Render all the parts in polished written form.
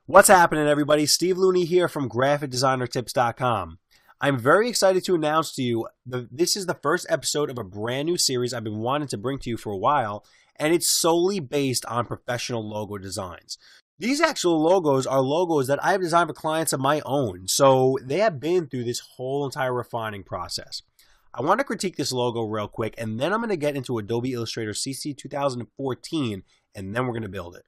What's happening, everybody? Steve Looney here from GraphicDesignerTips.com. I'm very excited to announce to you that this is the first episode of a brand new series I've been wanting to bring to you for a while, and it's solely based on professional logo designs. These actual logos are logos that I've designed for clients of my own, so they have been through this whole entire refining process. I want to critique this logo real quick, and then I'm going to get into Adobe Illustrator CC 2014, and then we're going to build it.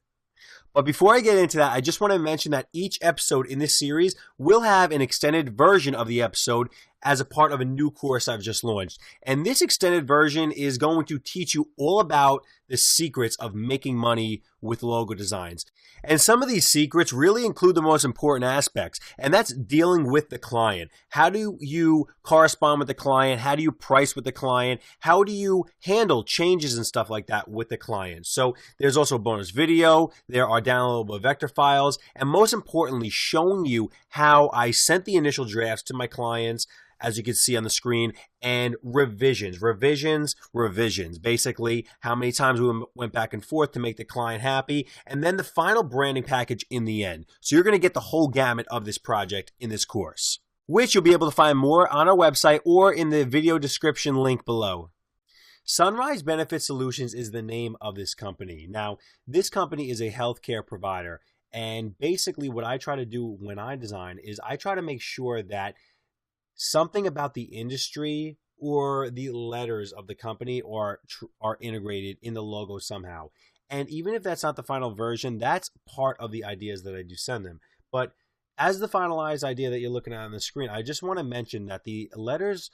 But before I get into that, I just want to mention that each episode in this series will have an extended version of the episode as a part of a new course I've just launched. And this extended version is going to teach you all about the secrets of making money with logo designs. And some of these secrets really include the most important aspects, and that's dealing with the client. How do you correspond with the client? How do you price with the client? How do you handle changes and stuff like that with the client? So there's also a bonus video, there are downloadable vector files, and most importantly, showing you how I sent the initial drafts to my clients, as you can see on the screen, and revisions. Basically, how many times we went back and forth to make the client happy, and then the final branding package in the end. So you're going to get the whole gamut of this project in this course, which you'll be able to find more on our website or in the video description link below. Sunrise Benefit Solutions is the name of this company. Now, this company is a healthcare provider, and basically what I try to do when I design is I try to make sure that something about the industry or the letters of the company are integrated in the logo somehow. And even if that's not the final version, that's part of the ideas that I do send them. But as the finalized idea that you're looking at on the screen, I just want to mention that the letters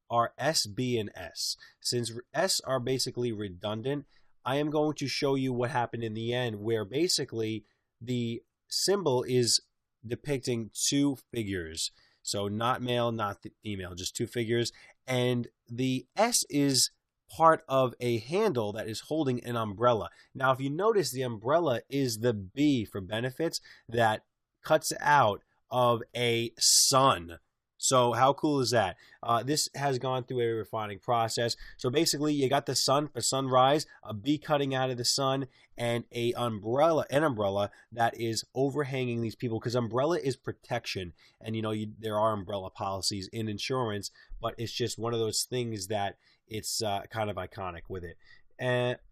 are S, B, and S. Since S are basically redundant, I am going to show you what happened in the end, where basically the symbol is depicting two figures. So not male, not female, just two figures. And the S is part of a handle that is holding an umbrella. Now, if you notice, the umbrella is the B for benefits that cuts out of a sun. So how cool is that? This has gone through a refining process. So basically, you got the sun for sunrise, a bee cutting out of the sun, and an umbrella that is overhanging these people, because umbrella is protection. And there are umbrella policies in insurance, but it's just one of those things that it's kind of iconic with it.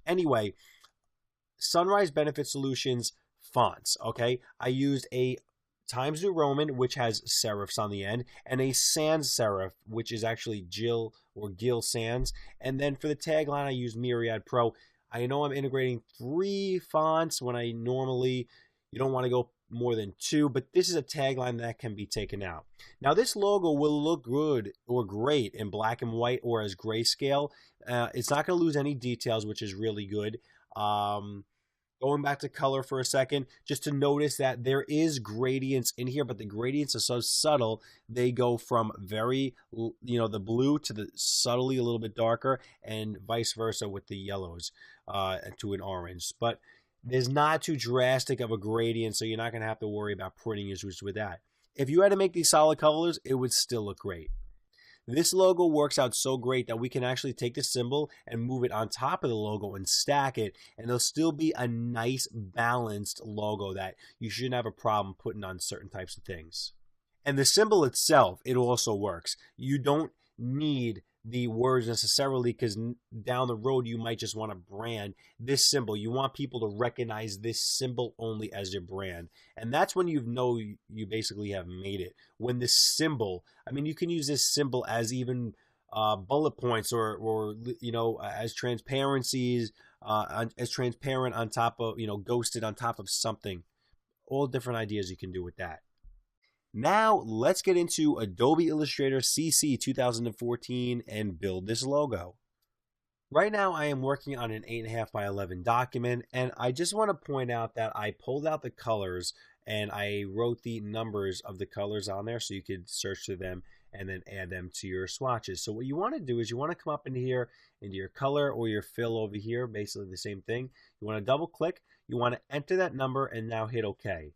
Anyway, Sunrise Benefit Solutions fonts. Okay, I used a Times New Roman, which has serifs on the end, and a sans serif, which is actually Jill or Gil Sans. And then for the tagline, I use Myriad Pro. I know I'm integrating 3 fonts when I normally, you don't want to go more than 2, but this is a tagline that can be taken out. Now, this logo will look good or great in black and white or as grayscale. It's not going to lose any details, which is really good. Going back to color for a second, just to notice that there is gradients in here, but the gradients are so subtle, they go from very, the blue to the subtly a little bit darker, and vice versa with the yellows to an orange. But there's not too drastic of a gradient, so you're not going to have to worry about printing issues with that. If you had to make these solid colors, it would still look great. This logo works out so great that we can actually take the symbol and move it on top of the logo and stack it, and it'll still be a nice balanced logo that you shouldn't have a problem putting on certain types of things. And the symbol itself, it also works. You don't need the words necessarily, because down the road you might just want to brand this symbol. You want people to recognize this symbol only as your brand, and that's when you know you basically have made it. When this symbol, I mean, you can use this symbol as even bullet points or as transparencies, as transparent on top of, ghosted on top of something. All different ideas you can do with that. Now, let's get into Adobe Illustrator CC 2014 and build this logo. Right now, I am working on an 8.5 by 11 document, and I just want to point out that I pulled out the colors and I wrote the numbers of the colors on there so you could search through them and then add them to your swatches. So what you want to do is you want to come up into here, into your color or your fill over here, basically the same thing. You want to double click, you want to enter that number, and now hit OK.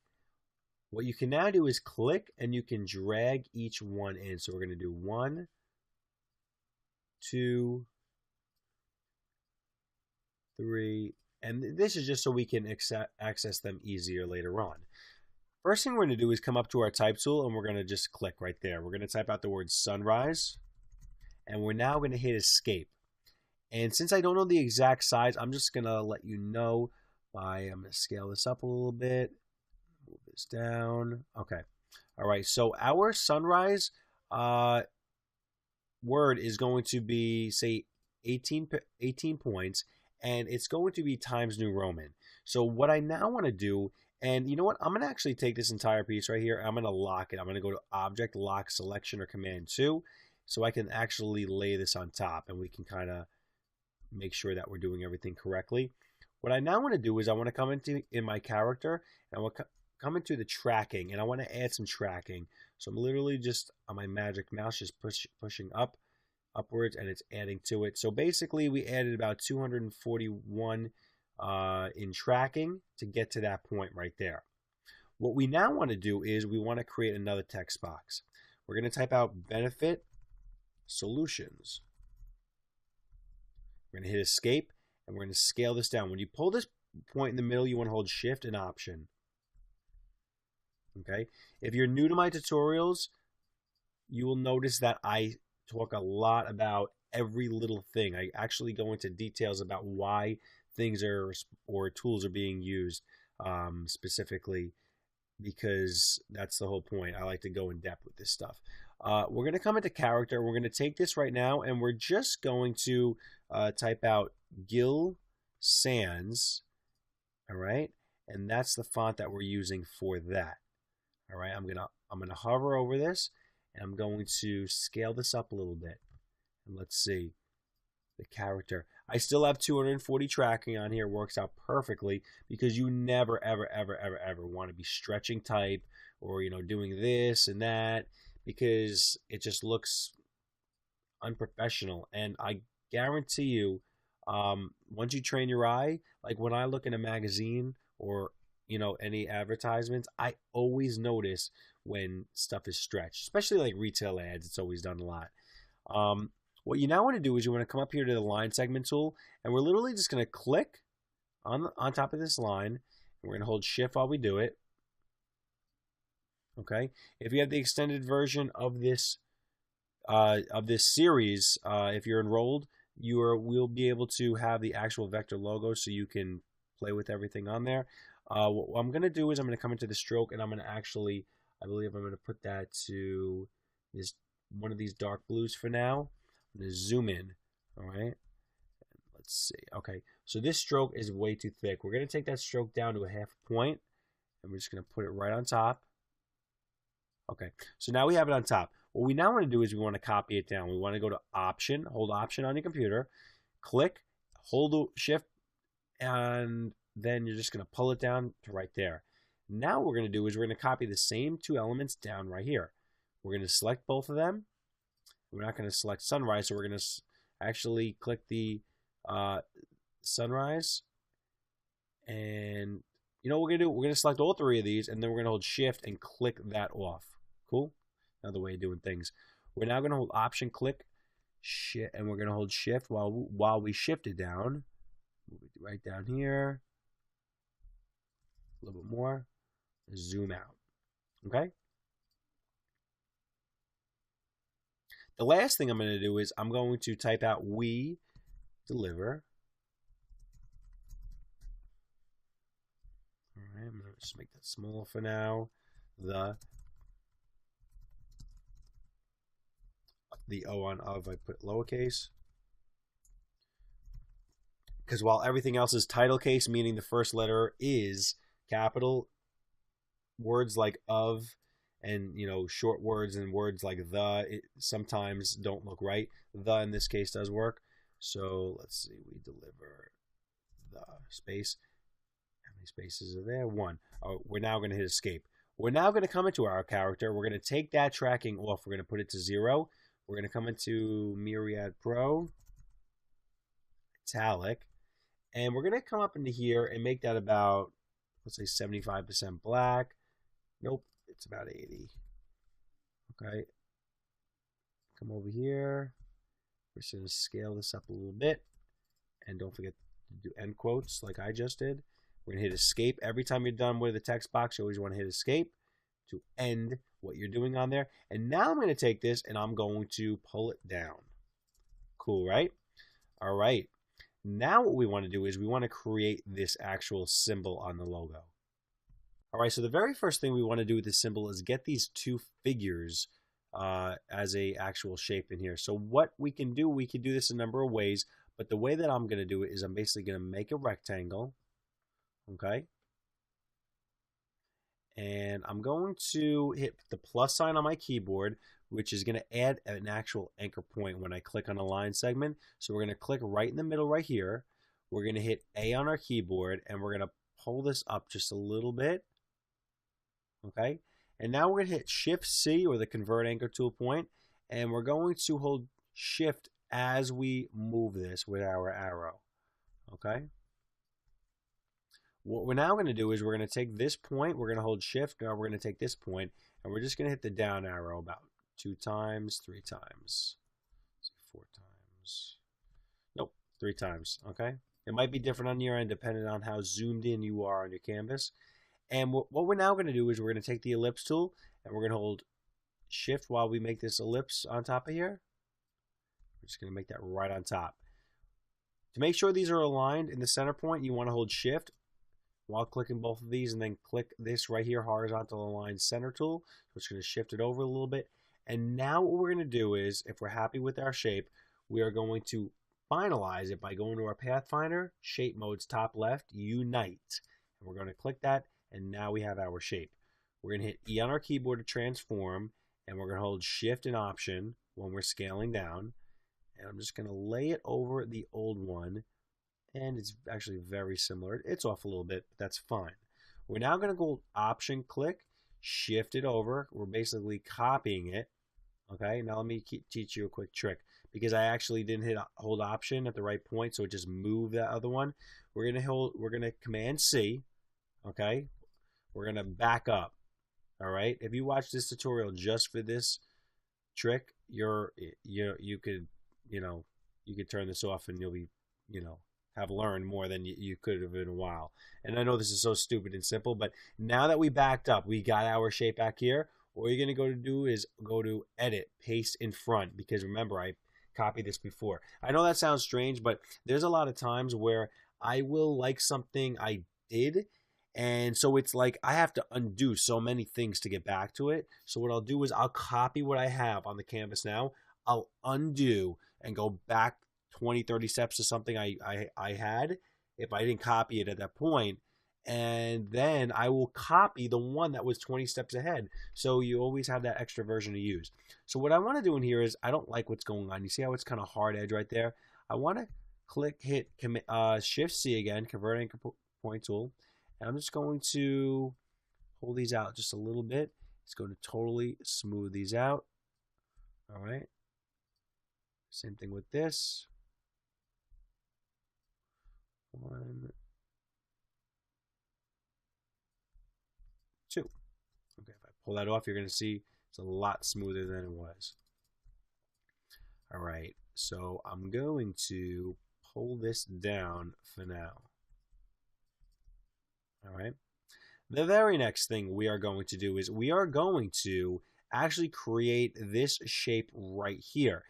What you can now do is click and you can drag each one in. So we're going to do 1, 2, 3, and this is just so we can access them easier later on. First thing we're going to do is come up to our type tool and we're going to just click right there. We're going to type out the word sunrise and we're now going to hit escape. And since I don't know the exact size, I'm just going to let you know I'm going to scale this up a little bit, move this down. Okay. All right. So our sunrise word is going to be, say, 18 points, and it's going to be Times New Roman. So what I now want to do, and you know what, I'm going to actually take this entire piece right here, I'm going to lock it. I'm going to go to Object, Lock, Selection, or Command 2, so I can actually lay this on top, and we can kind of make sure that we're doing everything correctly. What I now want to do is I want to come in my character, and I want to come into the tracking, and I want to add some tracking. So I'm literally just on my magic mouse, just pushing upwards, and it's adding to it. So basically, we added about 241 in tracking to get to that point right there. What we now want to do is we want to create another text box. We're going to type out Benefit Solutions. We're going to hit Escape, and we're going to scale this down. When you pull this point in the middle, you want to hold Shift and Option. Okay. If you're new to my tutorials, you will notice that I talk a lot about every little thing. I actually go into details about why things or tools are being used specifically, because that's the whole point. I like to go in depth with this stuff. We're going to come into character. We're going to take this right now, and we're just going to type out Gil Sans. All right, and that's the font that we're using for that. All right, I'm gonna hover over this, and I'm going to scale this up a little bit. And let's see the character. I still have 240 tracking on here. Works out perfectly because you never, ever, ever, ever, ever want to be stretching type or doing this and that, because it just looks unprofessional. And I guarantee you, once you train your eye, like when I look in a magazine or any advertisements, I always notice when stuff is stretched, especially like retail ads. It's always done a lot. What you now want to do is you want to come up here to the line segment tool, and we're literally just going to click on top of this line, and we're going to hold Shift while we do it. Okay. If you have the extended version of this series, if you're enrolled, we'll be able to have the actual vector logo, so you can play with everything on there. What I'm going to do is I'm going to come into the stroke, and I'm going to actually, I believe I'm going to put that to one of these dark blues for now. I'm going to zoom in. All right. Let's see. Okay. So this stroke is way too thick. We're going to take that stroke down to a half point, and we're just going to put it right on top. Okay. So now we have it on top. What we now want to do is we want to copy it down. We want to go to Option, hold Option on your computer, click, hold Shift, and then you're just going to pull it down to right there. Now what we're going to do is we're going to copy the same two elements down right here. We're going to select both of them. We're not going to select sunrise, so we're going to actually click the sunrise. And you know what we're going to do? We're going to select all three of these, and then we're going to hold Shift and click that off. Cool? Another way of doing things. We're now going to hold Option, click, Shift, and we're going to hold Shift while we shift it down. Move it right down here. A little bit more. Zoom out. Okay? The last thing I'm going to do is I'm going to type out "we deliver." All right, I'm going to just make that small for now. The O on of I put lowercase, because while everything else is title case, meaning the first letter is capital, words like of and short words and words like sometimes don't look right. The in this case does work. So let's see, we deliver the space. How many spaces are there? One. Oh, we're now going to hit escape. We're now going to come into our character. We're going to take that tracking off. We're going to put it to 0. We're going to come into Myriad Pro, Italic, and we're going to come up into here and make that about, let's say, 75% black. Nope, it's about 80. Okay. Come over here. We're just going to scale this up a little bit. And don't forget to do end quotes like I just did. We're going to hit escape. Every time you're done with the text box, you always want to hit escape. to end what you're doing on there. And now I'm going to take this and I'm going to pull it down. Cool, right? All right. Now what we want to do is we want to create this actual symbol on the logo. All right, so the very first thing we want to do with this symbol is get these two figures as a actual shape in here. So what we can do this a number of ways, but the way that I'm going to do it is I'm basically going to make a rectangle, okay? And I'm going to hit the plus sign on my keyboard, which is going to add an actual anchor point when I click on a line segment. So we're going to click right in the middle right here. We're going to hit A on our keyboard, and we're going to pull this up just a little bit. Okay, and now we're going to hit Shift-C, or the Convert Anchor Tool point, and we're going to hold Shift as we move this with our arrow. Okay. What we're now going to do is we're going to take this point, we're going to hold Shift, now we're going to take this point, and we're just going to hit the down arrow about 2 times, 3 times, 4 times, nope, 3 times, okay? It might be different on your end depending on how zoomed in you are on your canvas. And what we're now going to do is we're going to take the ellipse tool, and we're going to hold Shift while we make this ellipse on top of here. We're just going to make that right on top. To make sure these are aligned in the center point, you want to hold Shift while clicking both of these, and then click this right here, horizontal align center tool. So it's going to shift it over a little bit. And now what we're going to do is, if we're happy with our shape, we are going to finalize it by going to our Pathfinder, Shape Modes, top left, Unite. And we're going to click that, and now we have our shape. We're going to hit E on our keyboard to transform, and we're going to hold Shift and Option when we're scaling down. And I'm just going to lay it over the old one. And it's actually very similar. It's off a little bit, but that's fine. We're now going to go Option click, shift it over. We're basically copying it. Okay, now let me teach you a quick trick, because I actually didn't hit hold Option at the right point, so it just moved that other one. We're going to Command C. Okay, we're going to back up. All right, if you watch this tutorial just for this trick, you could turn this off and you'll be, have learned more than you could have in a while. And I know this is so stupid and simple, but now that we backed up, we got our shape back here. What you're going to go to do is go to Edit, Paste in Front, because remember, I copied this before. I know that sounds strange, but there's a lot of times where I will like something I did, and so it's like I have to undo so many things to get back to it. So what I'll do is I'll copy what I have on the canvas now. I'll undo and go back 20, 30 steps to something I had if I didn't copy it at that point. And then I will copy the one that was 20 steps ahead. So you always have that extra version to use. So what I want to do in here is, I don't like what's going on. You see how it's kind of hard edge right there? I want to hit Shift-C again, Convert Anchor Point Tool. And I'm just going to pull these out just a little bit. It's going to totally smooth these out. All right. Same thing with this. 1, 2. Okay, if I pull that off, you're going to see it's a lot smoother than it was. All right, so I'm going to pull this down for now. All right. The very next thing we are going to do is we are going to actually create this shape right here.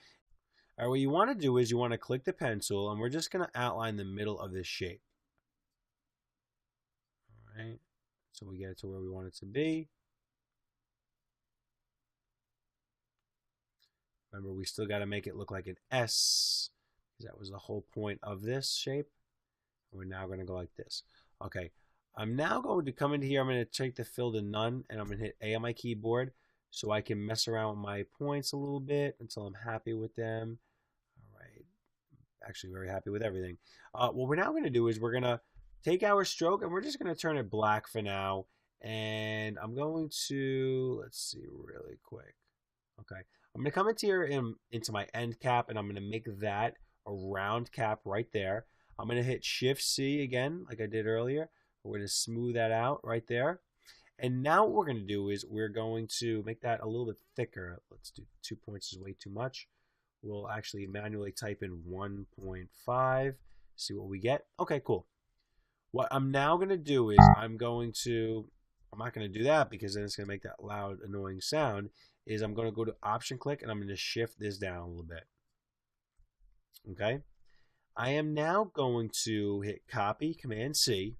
All right, what you want to do is you want to click the pen tool, and we're just going to outline the middle of this shape. All right, so we get it to where we want it to be. Remember, we still got to make it look like an S, because that was the whole point of this shape. We're now going to go like this. Okay, I'm now going to come into here. I'm going to take the fill to none, and I'm going to hit A on my keyboard so I can mess around with my points a little bit until I'm happy with them. All right, actually very happy with everything. What we're now going to do is we're going to take our stroke, and we're just going to turn it black for now. And I'm going to, let's see really quick. Okay, I'm going to come into here into my end cap, and I'm going to make that a round cap right there. I'm going to hit Shift-C again, like I did earlier. We're going to smooth that out right there. And now what we're going to do is we're going to make that a little bit thicker. Let's do 2 points is way too much. We'll actually manually type in 1.5, see what we get. Okay, cool. What I'm now going to do is I'm going to I'm not going to do that because then it's going to make that loud, annoying sound, is I'm going to go to Option click and I'm going to shift this down a little bit. Okay? I am now going to hit Copy, Command C,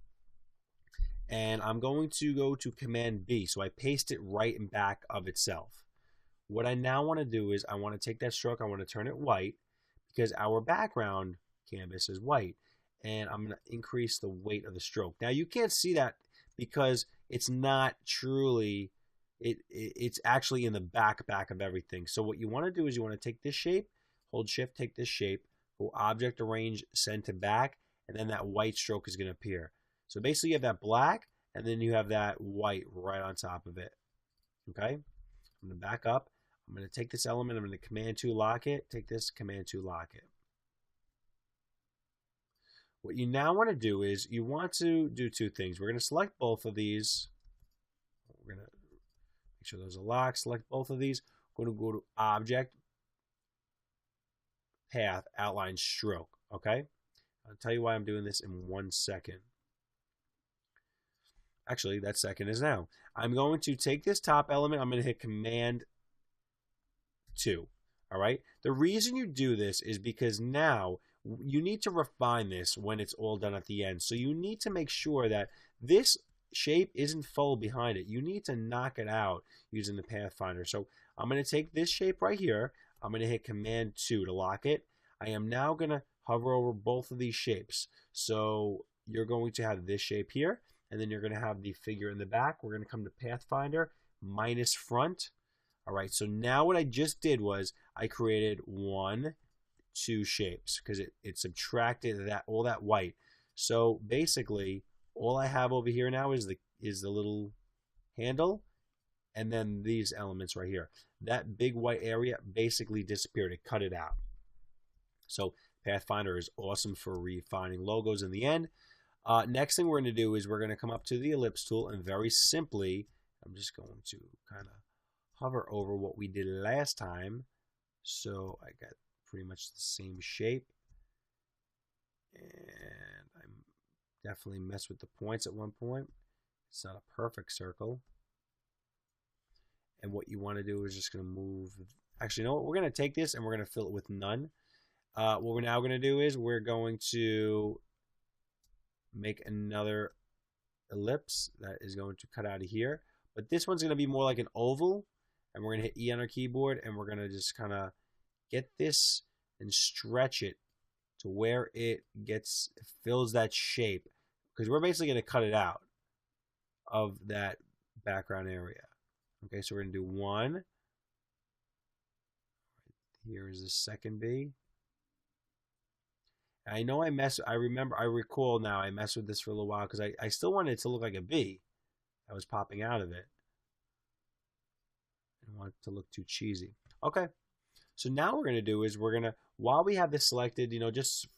and I'm going to go to Command B, so I paste it right in back of itself. What I now want to do is I want to take that stroke, I want to turn it white, because our background canvas is white, and I'm going to increase the weight of the stroke. Now you can't see that because it's not truly, it's actually in the back of everything. So what you want to do is you want to take this shape, hold Shift, take this shape, go Object, Arrange, Send to Back, and then that white stroke is going to appear. So basically you have that black, and then you have that white right on top of it. Okay? I'm going to back up. I'm going to take this element, I'm going to Command 2 lock it, take this, Command 2 lock it. What you now want to do is you want to do two things. We're going to select both of these. We're going to make sure those are locked. Select both of these. We're going to go to Object, Path, Outline, Stroke. Okay? I'll tell you why I'm doing this in 1 second. Actually, that second is now. I'm going to take this top element. I'm going to hit Command 2. All right? The reason you do this is because now you need to refine this when it's all done at the end. So you need to make sure that this shape isn't full behind it. You need to knock it out using the Pathfinder. So I'm going to take this shape right here. I'm going to hit Command 2 to lock it. I am now going to hover over both of these shapes. So you're going to have this shape here, and then you're going to have the figure in the back. We're going to come to Pathfinder, minus front. All right, so now what I just did was I created 1, 2 shapes because it subtracted all that white. So basically, all I have over here now is the little handle, and then these elements right here. That big white area basically disappeared. It cut it out. So Pathfinder is awesome for refining logos in the end. Next thing we're going to do is we're going to come up to the ellipse tool, and very simply, I'm just going to kind of hover over what we did last time. So I got pretty much the same shape, and I definitely messed with the points at one point. It's not a perfect circle. And what you want to do is just going to move. Actually, you know what? We're going to take this and we're going to fill it with none. What we're now going to do is we're going to make another ellipse that is going to cut out of here. But this one's going to be more like an oval. And we're going to hit E on our keyboard, and we're going to just kind of get this and stretch it to where it fills that shape, because we're basically going to cut it out of that background area. Okay, so we're going to do 1. Here is the second B. I know I recall now I messed with this for a little while because I still wanted it to look like a B that was popping out of it. I don't want it to look too cheesy. Okay, so now what we're going to do is we're going to, while we have this selected, just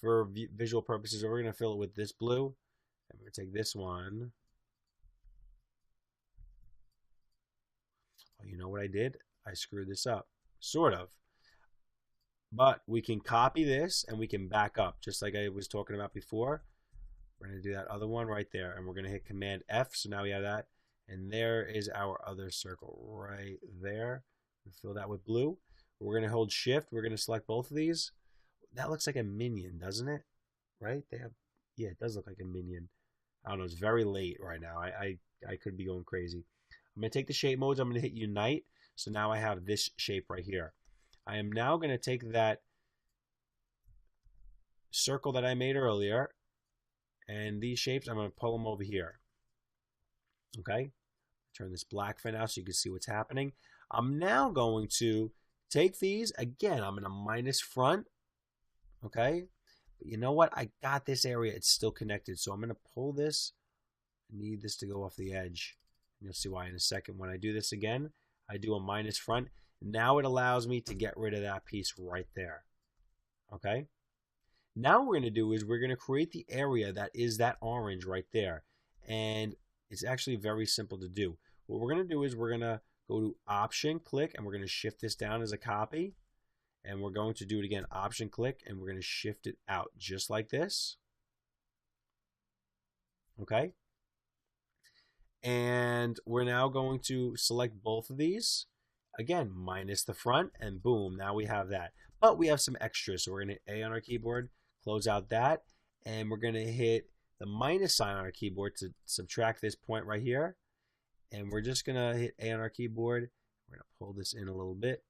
for visual purposes, we're going to fill it with this blue. And we're going to take this one. Oh, you know what I did? I screwed this up. Sort of. But we can copy this and we can back up, just like I was talking about before. We're going to do that other one right there, and we're going to hit Command F. So now we have that. And there is our other circle right there. We'll fill that with blue. We're going to hold Shift. We're going to select both of these. That looks like a minion, doesn't it? Right? Yeah, it does look like a minion. I don't know. It's very late right now. I could be going crazy. I'm going to take the shape modes. I'm going to hit Unite. So now I have this shape right here. I am now going to take that circle that I made earlier, and these shapes, I'm going to pull them over here. Okay, turn this black for now so you can see what's happening. I'm now going to take these again. I'm going to minus front. Okay, but you know what? I got this area. It's still connected, so I'm going to pull this. I need this to go off the edge. And you'll see why in a second. When I do this again, I do a minus front. Now it allows me to get rid of that piece right there. Okay. Now what we're going to do is we're going to create the area that is that orange right there, and it's actually very simple to do. What we're going to do is we're going to go to Option, click, and we're going to shift this down as a copy. And we're going to do it again, Option, click, and we're going to shift it out just like this. Okay? And we're now going to select both of these. Again, minus the front, and boom, now we have that. But we have some extras, so we're going to hit A on our keyboard, close out that, and we're going to hit the minus sign on our keyboard to subtract this point right here. And we're just going to hit A on our keyboard. We're going to pull this in a little bit.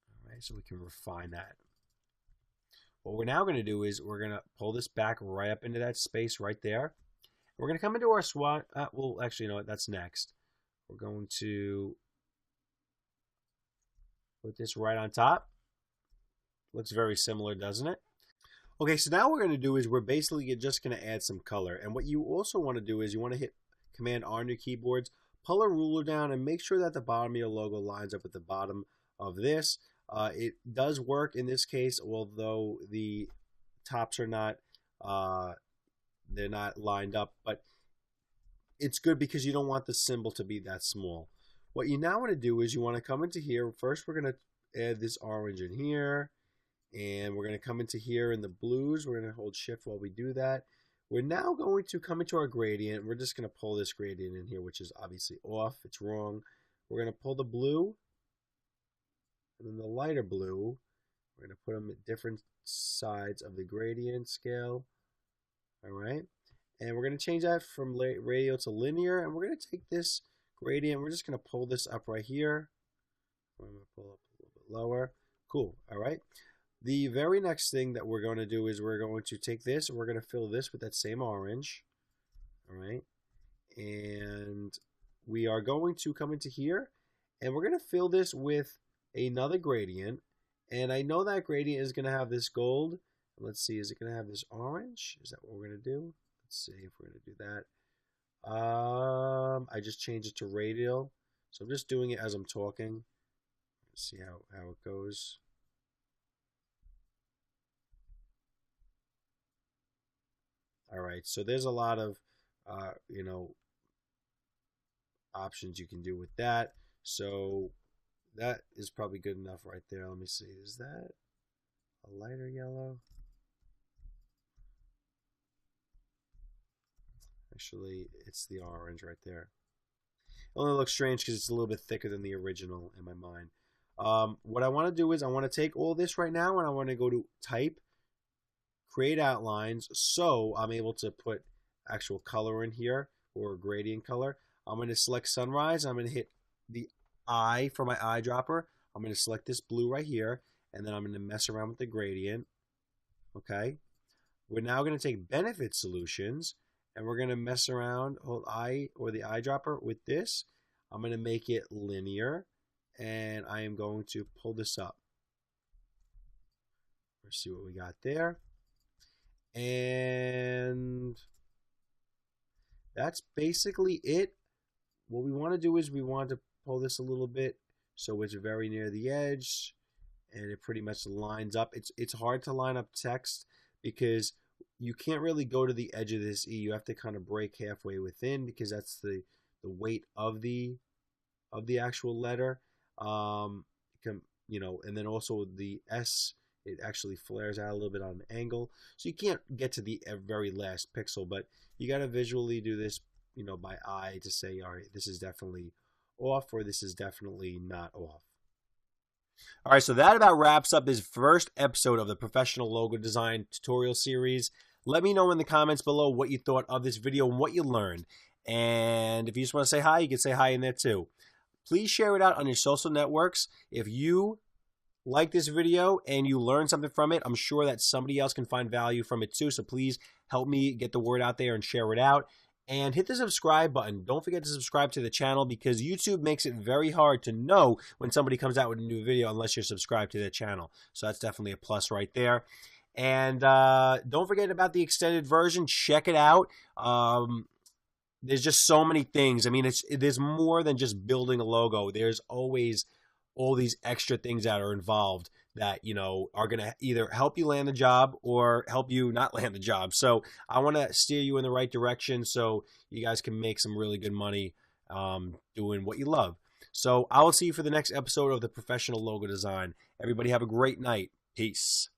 All right, so we can refine that. What we're now going to do is we're going to pull this back right up into that space right there. We're going to come into our swatch. Well, actually, you know what? That's next. We're going to put this right on top. Looks very similar, doesn't it? Okay, so now what we're going to do is we're basically just going to add some color. And what you also want to do is you want to hit Command R on your keyboards, pull a ruler down, and make sure that the bottom of your logo lines up with the bottom of this. It does work in this case, although the tops are not they're not lined up, but it's good because you don't want the symbol to be that small. What you now want to do is you want to come into here. First, we're going to add this orange in here, and we're going to come into here in the blues. We're going to hold shift while we do that. We're now going to come into our gradient. We're just going to pull this gradient in here, which is obviously off. It's wrong. We're going to pull the blue, and then the lighter blue. We're going to put them at different sides of the gradient scale. All right. And we're going to change that from radial to linear. And we're going to take this gradient. We're just going to pull this up right here. I'm going to pull up a little bit lower. Cool. All right. The very next thing that we're going to do is we're going to take this and we're going to fill this with that same orange. All right. And we are going to come into here and we're going to fill this with another gradient. And I know that gradient is going to have this gold. Let's see, is it going to have this orange? Is that what we're going to do? Let's see if we're going to do that. I just changed it to radial. So I'm just doing it as I'm talking. Let's see how it goes. All right, so there's a lot of, options you can do with that. So that is probably good enough right there. Let me see, is that a lighter yellow? Actually, it's the orange right there. It only looks strange because it's a little bit thicker than the original in my mind. What I want to do is I want to take all this right now and I want to go to Type, Create Outlines, so I'm able to put actual color in here or gradient color. I'm going to select Sunrise. I'm going to hit the eye for my eyedropper. I'm going to select this blue right here, and then I'm going to mess around with the gradient. Okay. We're now going to take Benefit Solutions, and we're going to mess around, hold eye or the eyedropper with this. I'm going to make it linear, and I am going to pull this up. Let's see what we got there. And that's basically it. What we want to do is we want to pull this a little bit so it's very near the edge and it pretty much lines up. It's hard to line up text because you can't really go to the edge of this E. You have to kind of break halfway within because that's the weight of the actual letter. And then also the S, it actually flares out a little bit on an angle. So you can't get to the very last pixel, but you got to visually do this, by eye to say, all right, this is definitely off or this is definitely not off. All right, so that about wraps up this first episode of the Professional Logo Design tutorial series. Let me know in the comments below what you thought of this video and what you learned. And if you just want to say hi, you can say hi in there too. Please share it out on your social networks. If you like this video and you learned something from it, I'm sure that somebody else can find value from it too. So please help me get the word out there and share it out. And hit the subscribe button. Don't forget to subscribe to the channel because YouTube makes it very hard to know when somebody comes out with a new video unless you're subscribed to their channel. So that's definitely a plus right there. And don't forget about the extended version. Check it out. There's just so many things. I mean, there's more than just building a logo. There's always all these extra things that are involved that, are going to either help you land the job or help you not land the job. So I want to steer you in the right direction so you guys can make some really good money doing what you love. So I will see you for the next episode of the Professional Logo Design. Everybody have a great night. Peace.